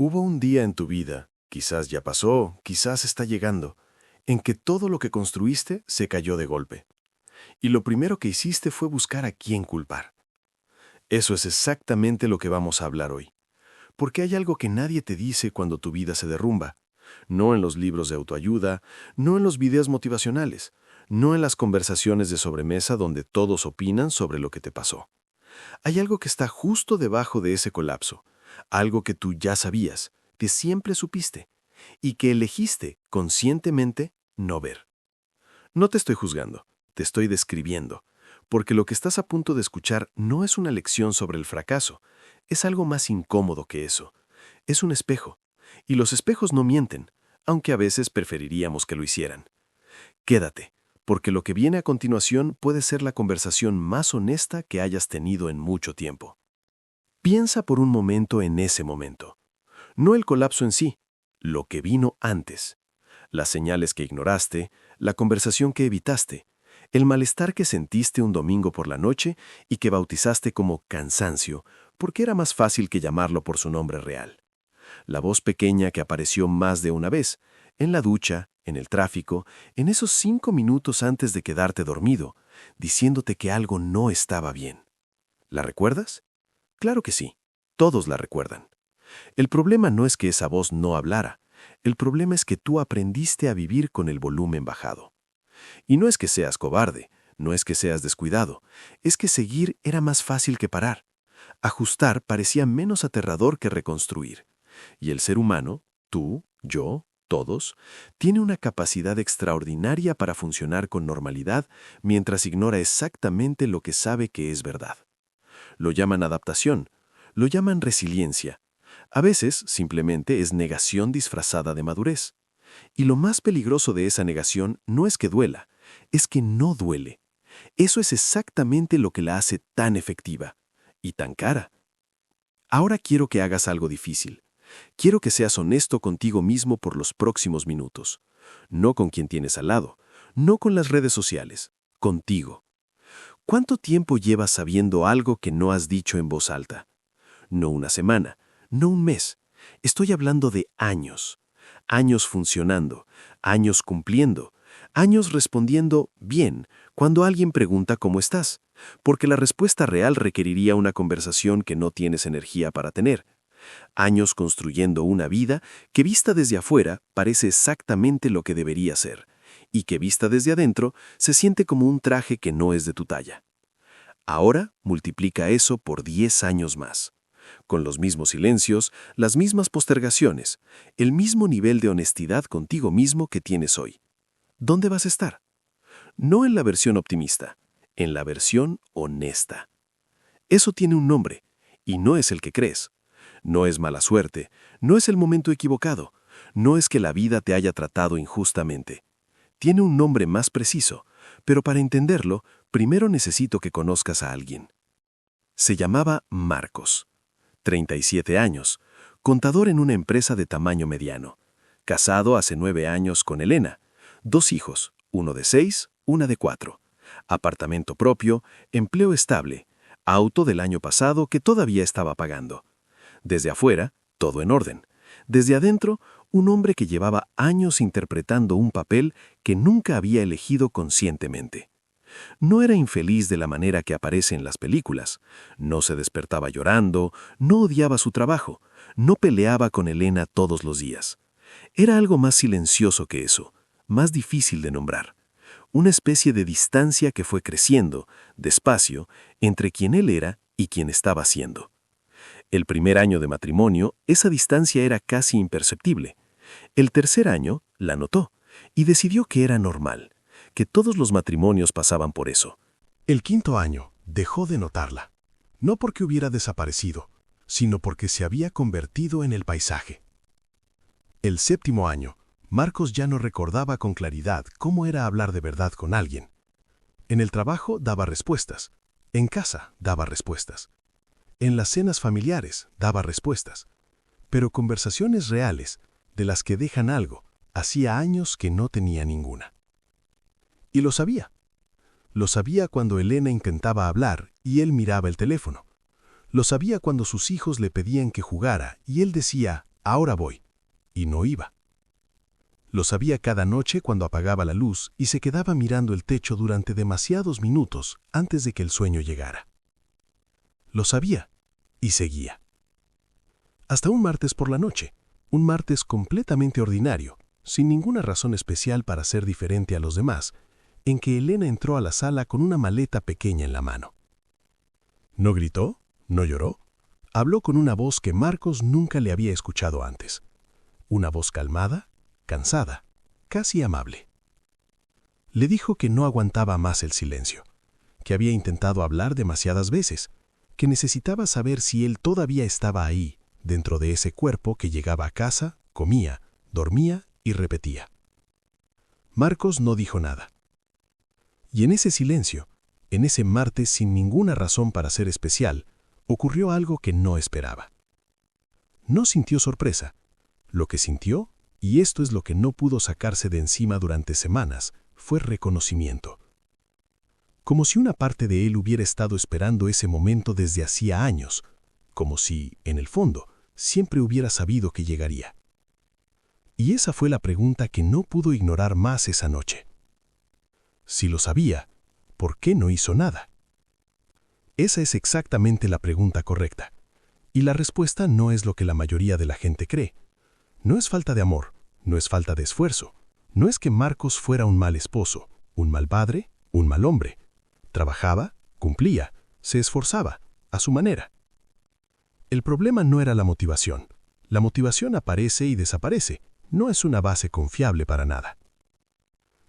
Hubo un día en tu vida, quizás ya pasó, quizás está llegando, en que todo lo que construiste se cayó de golpe. Y lo primero que hiciste fue buscar a quién culpar. Eso es exactamente lo que vamos a hablar hoy. Porque hay algo que nadie te dice cuando tu vida se derrumba. No en los libros de autoayuda, no en los videos motivacionales, no en las conversaciones de sobremesa donde todos opinan sobre lo que te pasó. Hay algo que está justo debajo de ese colapso, algo que tú ya sabías, que siempre supiste, y que elegiste conscientemente no ver. No te estoy juzgando, te estoy describiendo, porque lo que estás a punto de escuchar no es una lección sobre el fracaso, es algo más incómodo que eso. Es un espejo, y los espejos no mienten, aunque a veces preferiríamos que lo hicieran. Quédate, porque lo que viene a continuación puede ser la conversación más honesta que hayas tenido en mucho tiempo. Piensa por un momento en ese momento. No el colapso en sí, lo que vino antes. Las señales que ignoraste, la conversación que evitaste, el malestar que sentiste un domingo por la noche y que bautizaste como cansancio, porque era más fácil que llamarlo por su nombre real. La voz pequeña que apareció más de una vez, en la ducha, en el tráfico, en esos 5 minutos antes de quedarte dormido, diciéndote que algo no estaba bien. ¿La recuerdas? Claro que sí, todos la recuerdan. El problema no es que esa voz no hablara, el problema es que tú aprendiste a vivir con el volumen bajado. Y no es que seas cobarde, no es que seas descuidado, es que seguir era más fácil que parar. Ajustar parecía menos aterrador que reconstruir. Y el ser humano, tú, yo, todos, tiene una capacidad extraordinaria para funcionar con normalidad mientras ignora exactamente lo que sabe que es verdad. Lo llaman adaptación, lo llaman resiliencia. A veces, simplemente, es negación disfrazada de madurez. Y lo más peligroso de esa negación no es que duela, es que no duele. Eso es exactamente lo que la hace tan efectiva y tan cara. Ahora quiero que hagas algo difícil. Quiero que seas honesto contigo mismo por los próximos minutos. No con quien tienes al lado, no con las redes sociales, contigo. ¿Cuánto tiempo llevas sabiendo algo que no has dicho en voz alta? No una semana, no un mes. Estoy hablando de años. Años funcionando, años cumpliendo, años respondiendo bien cuando alguien pregunta cómo estás, porque la respuesta real requeriría una conversación que no tienes energía para tener. Años construyendo una vida que vista desde afuera parece exactamente lo que debería ser, y que vista desde adentro se siente como un traje que no es de tu talla. Ahora multiplica eso por 10 años más, con los mismos silencios, las mismas postergaciones, el mismo nivel de honestidad contigo mismo que tienes hoy. ¿Dónde vas a estar? No en la versión optimista, en la versión honesta. Eso tiene un nombre, y no es el que crees. No es mala suerte, no es el momento equivocado, no es que la vida te haya tratado injustamente. Tiene un nombre más preciso, pero para entenderlo, primero necesito que conozcas a alguien. Se llamaba Marcos, 37 años, contador en una empresa de tamaño mediano, casado hace 9 años con Elena, 2 hijos, uno de 6, una de 4, apartamento propio, empleo estable, auto del año pasado que todavía estaba pagando. Desde afuera, todo en orden. Desde adentro, un hombre que llevaba años interpretando un papel que nunca había elegido conscientemente. No era infeliz de la manera que aparece en las películas. No se despertaba llorando, no odiaba su trabajo, no peleaba con Elena todos los días. Era algo más silencioso que eso, más difícil de nombrar. Una especie de distancia que fue creciendo, despacio, entre quien él era y quien estaba siendo. El primer año de matrimonio, esa distancia era casi imperceptible. El tercer año, la notó, y decidió que era normal, que todos los matrimonios pasaban por eso. El quinto año dejó de notarla, no porque hubiera desaparecido, sino porque se había convertido en el paisaje. El séptimo año, Marcos ya no recordaba con claridad cómo era hablar de verdad con alguien. En el trabajo daba respuestas, en casa daba respuestas, en las cenas familiares daba respuestas, pero conversaciones reales, de las que dejan algo, hacía años que no tenía ninguna. Y lo sabía. Lo sabía cuando Elena intentaba hablar y él miraba el teléfono. Lo sabía cuando sus hijos le pedían que jugara y él decía, ahora voy. Y no iba. Lo sabía cada noche cuando apagaba la luz y se quedaba mirando el techo durante demasiados minutos antes de que el sueño llegara. Lo sabía y seguía. Hasta un martes por la noche, un martes completamente ordinario, sin ninguna razón especial para ser diferente a los demás, en que Elena entró a la sala con una maleta pequeña en la mano. No gritó, no lloró. Habló con una voz que Marcos nunca le había escuchado antes. Una voz calmada, cansada, casi amable. Le dijo que no aguantaba más el silencio, que había intentado hablar demasiadas veces, que necesitaba saber si él todavía estaba ahí, dentro de ese cuerpo que llegaba a casa, comía, dormía y repetía. Marcos no dijo nada. Y en ese silencio, en ese martes sin ninguna razón para ser especial, ocurrió algo que no esperaba. No sintió sorpresa. Lo que sintió, y esto es lo que no pudo sacarse de encima durante semanas, fue reconocimiento. Como si una parte de él hubiera estado esperando ese momento desde hacía años, como si, en el fondo, siempre hubiera sabido que llegaría. Y esa fue la pregunta que no pudo ignorar más esa noche. Si lo sabía, ¿por qué no hizo nada? Esa es exactamente la pregunta correcta. Y la respuesta no es lo que la mayoría de la gente cree. No es falta de amor, no es falta de esfuerzo. No es que Marcos fuera un mal esposo, un mal padre, un mal hombre. Trabajaba, cumplía, se esforzaba, a su manera. El problema no era la motivación. La motivación aparece y desaparece. No es una base confiable para nada.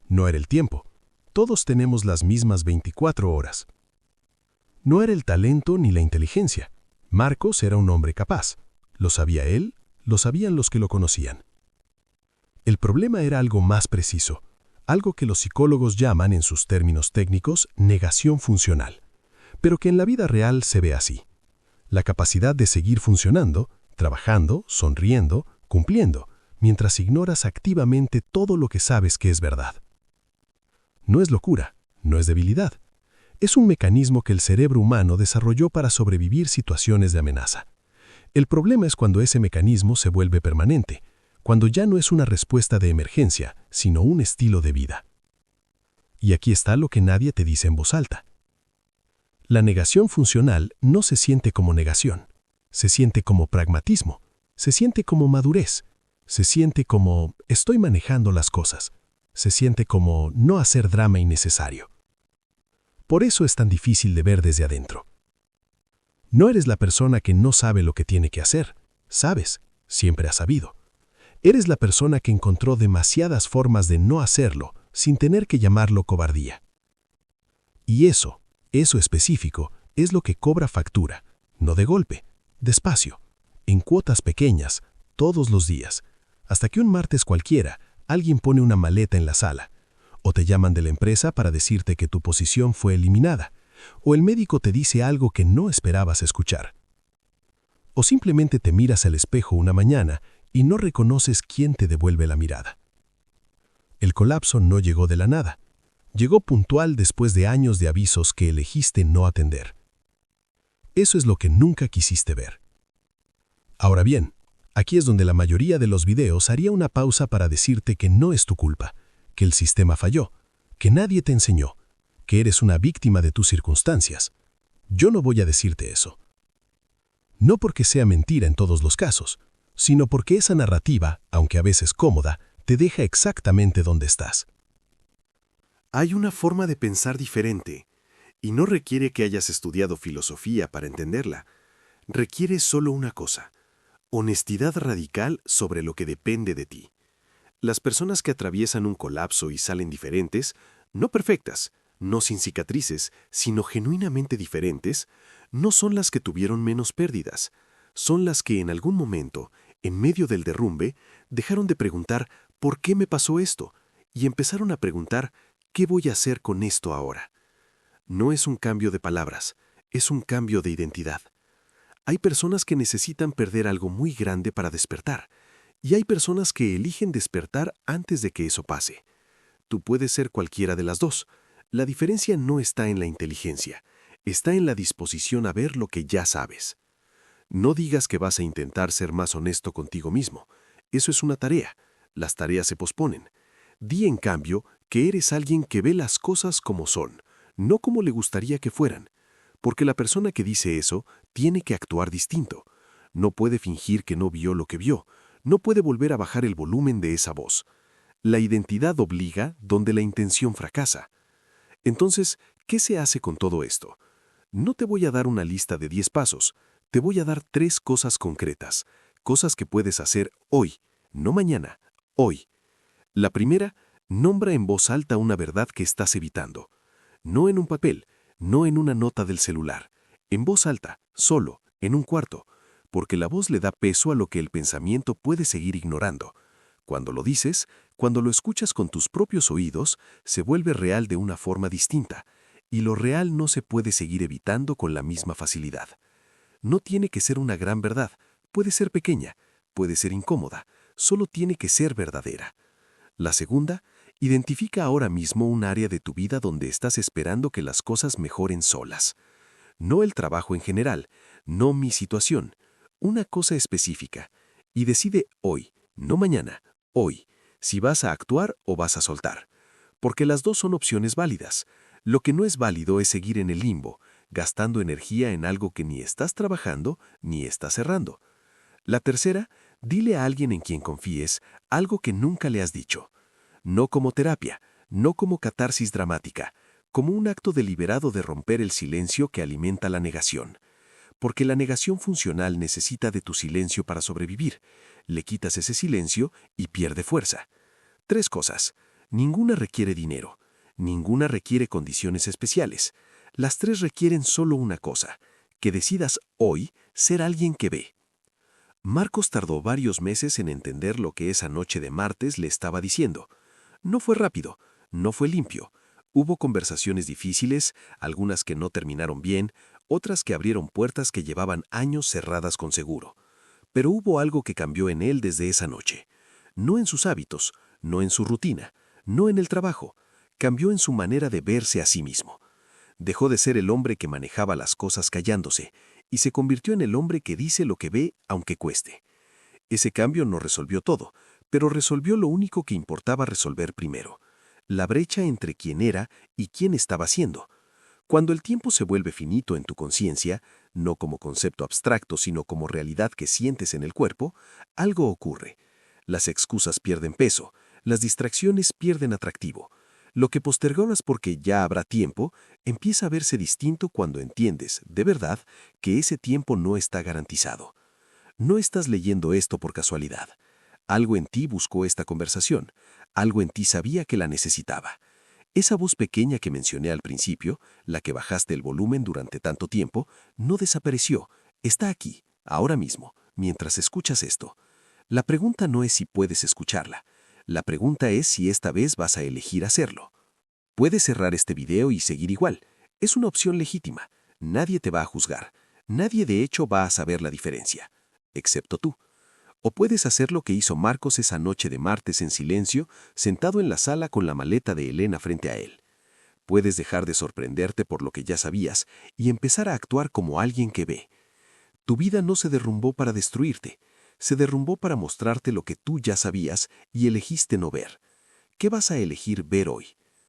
No era el tiempo. Todos tenemos las mismas 24 horas. No era el talento ni la inteligencia. Marcos era un hombre capaz. Lo sabía él, lo sabían los que lo conocían. El problema era algo más preciso, algo que los psicólogos llaman en sus términos técnicos negación funcional, pero que en la vida real se ve así. La capacidad de seguir funcionando, trabajando, sonriendo, cumpliendo, mientras ignoras activamente todo lo que sabes que es verdad. No es locura, no es debilidad. Es un mecanismo que el cerebro humano desarrolló para sobrevivir situaciones de amenaza. El problema es cuando ese mecanismo se vuelve permanente, cuando ya no es una respuesta de emergencia, sino un estilo de vida. Y aquí está lo que nadie te dice en voz alta. La negación funcional no se siente como negación, se siente como pragmatismo, se siente como madurez, se siente como estoy manejando las cosas, se siente como no hacer drama innecesario. Por eso es tan difícil de ver desde adentro. No eres la persona que no sabe lo que tiene que hacer, sabes, siempre has sabido. Eres la persona que encontró demasiadas formas de no hacerlo sin tener que llamarlo cobardía. Y eso específico, es lo que cobra factura, no de golpe, despacio, en cuotas pequeñas, todos los días, hasta que un martes cualquiera alguien pone una maleta en la sala, o te llaman de la empresa para decirte que tu posición fue eliminada, o el médico te dice algo que no esperabas escuchar. O simplemente te miras al espejo una mañana y no reconoces quién te devuelve la mirada. El colapso no llegó de la nada. Llegó puntual después de años de avisos que elegiste no atender. Eso es lo que nunca quisiste ver. Ahora bien, aquí es donde la mayoría de los videos haría una pausa para decirte que no es tu culpa, que el sistema falló, que nadie te enseñó, que eres una víctima de tus circunstancias. Yo no voy a decirte eso. No porque sea mentira en todos los casos, sino porque esa narrativa, aunque a veces cómoda, te deja exactamente donde estás. Hay una forma de pensar diferente, y no requiere que hayas estudiado filosofía para entenderla. Requiere solo una cosa: honestidad radical sobre lo que depende de ti. Las personas que atraviesan un colapso y salen diferentes, no perfectas, no sin cicatrices, sino genuinamente diferentes, no son las que tuvieron menos pérdidas, son las que en algún momento, en medio del derrumbe, dejaron de preguntar ¿por qué me pasó esto? Y empezaron a preguntar ¿qué voy a hacer con esto ahora? No es un cambio de palabras, es un cambio de identidad. Hay personas que necesitan perder algo muy grande para despertar, y hay personas que eligen despertar antes de que eso pase. Tú puedes ser cualquiera de las dos. La diferencia no está en la inteligencia, está en la disposición a ver lo que ya sabes. No digas que vas a intentar ser más honesto contigo mismo. Eso es una tarea. Las tareas se posponen. Di, en cambio, que eres alguien que ve las cosas como son, no como le gustaría que fueran. Porque la persona que dice eso tiene que actuar distinto. No puede fingir que no vio lo que vio. No puede volver a bajar el volumen de esa voz. La identidad obliga donde la intención fracasa. Entonces, ¿qué se hace con todo esto? No te voy a dar una lista de 10 pasos. Te voy a dar 3 cosas concretas. Cosas que puedes hacer hoy, no mañana, hoy. La primera, nombra en voz alta una verdad que estás evitando. No en un papel, no en una nota del celular. En voz alta, solo, en un cuarto. Porque la voz le da peso a lo que el pensamiento puede seguir ignorando. Cuando lo dices, cuando lo escuchas con tus propios oídos, se vuelve real de una forma distinta, y lo real no se puede seguir evitando con la misma facilidad. No tiene que ser una gran verdad, puede ser pequeña, puede ser incómoda, solo tiene que ser verdadera. La segunda, identifica ahora mismo un área de tu vida donde estás esperando que las cosas mejoren solas. No el trabajo en general, no mi situación, una cosa específica, y decide hoy, no mañana, hoy, si vas a actuar o vas a soltar. Porque las dos son opciones válidas. Lo que no es válido es seguir en el limbo, gastando energía en algo que ni estás trabajando ni estás cerrando. La tercera, dile a alguien en quien confíes algo que nunca le has dicho. No como terapia, no como catarsis dramática, como un acto deliberado de romper el silencio que alimenta la negación. Porque la negación funcional necesita de tu silencio para sobrevivir. Le quitas ese silencio y pierde fuerza. 3 cosas. Ninguna requiere dinero. Ninguna requiere condiciones especiales. Las 3 requieren solo una cosa, que decidas hoy ser alguien que ve. Marcos tardó varios meses en entender lo que esa noche de martes le estaba diciendo. No fue rápido, no fue limpio. Hubo conversaciones difíciles, algunas que no terminaron bien, otras que abrieron puertas que llevaban años cerradas con seguro. Pero hubo algo que cambió en él desde esa noche. No en sus hábitos, no en su rutina, no en el trabajo. Cambió en su manera de verse a sí mismo. Dejó de ser el hombre que manejaba las cosas callándose y se convirtió en el hombre que dice lo que ve aunque cueste. Ese cambio no resolvió todo, pero resolvió lo único que importaba resolver primero: la brecha entre quién era y quién estaba siendo. Cuando el tiempo se vuelve finito en tu conciencia, no como concepto abstracto, sino como realidad que sientes en el cuerpo, algo ocurre. Las excusas pierden peso, las distracciones pierden atractivo. Lo que postergabas porque ya habrá tiempo, empieza a verse distinto cuando entiendes, de verdad, que ese tiempo no está garantizado. No estás leyendo esto por casualidad. Algo en ti buscó esta conversación, algo en ti sabía que la necesitaba. Esa voz pequeña que mencioné al principio, la que bajaste el volumen durante tanto tiempo, no desapareció, está aquí, ahora mismo, mientras escuchas esto. La pregunta no es si puedes escucharla, la pregunta es si esta vez vas a elegir hacerlo. Puedes cerrar este video y seguir igual, es una opción legítima, nadie te va a juzgar, nadie de hecho va a saber la diferencia, excepto tú. O puedes hacer lo que hizo Marcos esa noche de martes en silencio, sentado en la sala con la maleta de Elena frente a él. Puedes dejar de sorprenderte por lo que ya sabías y empezar a actuar como alguien que ve. Tu vida no se derrumbó para destruirte, se derrumbó para mostrarte lo que tú ya sabías y elegiste no ver. ¿Qué vas a elegir ver hoy?